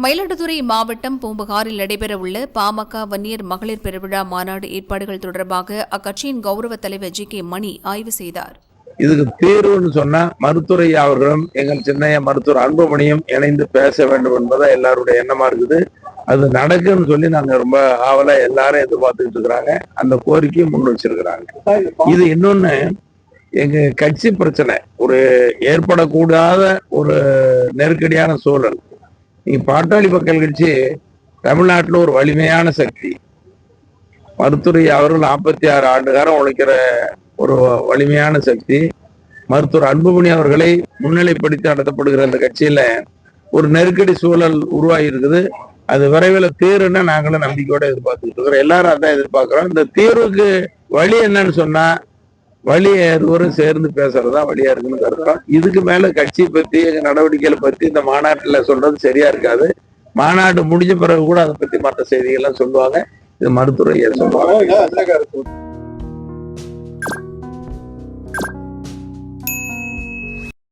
மயிலாடுதுறை மாவட்டம் பூம்புகாரில் நடைபெறவுள்ள பாமக வன்னியர் மகளிர் பெருவிழா மாநாடு ஏற்பாடுகள் தொடர்பாக அக்கட்சியின் கௌரவ தலைவர் ஜி.கே. மணி ஆய்வு செய்தார். இதுக்கு தீர்வுன்னு சொன்னா மருத்துவரை அவர்களும் எங்கள் சின்னைய மருத்துவர் அன்புமணியும் இணைந்து பேச வேண்டும் என்பதா எல்லாருடைய எண்ணமா இருக்குது. அது நடக்குன்னு சொல்லி நாங்க ரொம்ப ஆவலா எல்லாரும் எதிர்பார்த்துக்கிட்டு இருக்கிறாங்க. அந்த கோரிக்கையை முன் வச்சிருக்கிறாங்க. இது இன்னொன்னு எங்க கட்சி பிரச்சனை ஒரு ஏற்படக்கூடாத ஒரு நெருக்கடியான சூழல். நீங்க பாட்டாளி மக்கள் கட்சி தமிழ்நாட்டில் ஒரு வலிமையான சக்தி. மருத்துவரை அவர்கள் 46 ஆண்டு காலம் உழைக்கிற ஒரு வலிமையான சக்தி. மருத்துவர் அன்புமணி அவர்களை முன்னிலைப்படுத்தி நடத்தப்படுகிற அந்த கட்சியில ஒரு நெருக்கடி சூழல் உருவாகி இருக்குது. அது விரைவில் தீர்வுன்னா நாங்களும் நம்பிக்கையோட எதிர்பார்த்துக்கிட்டு இருக்கிறோம். எல்லாரும் அதான் எதிர்பார்க்கிறோம். இந்த தீர்வுக்கு வழி என்னன்னு சொன்னா வழி இருவரும் சேர்ந்து பேசுறதா வழியா இருக்குன்னு கருதுறோம். இதுக்கு மேல கட்சி பத்தி எங்க நடவடிக்கைகளை பத்தி இந்த மாநாட்டுல சொல்றது சரியா இருக்காது. மாநாடு முடிஞ்ச பிறகு கூட அதை பத்தி மற்ற செய்திகள்லாம் சொல்லுவாங்க. இது மருத்துவரை சொல்லுவாங்க.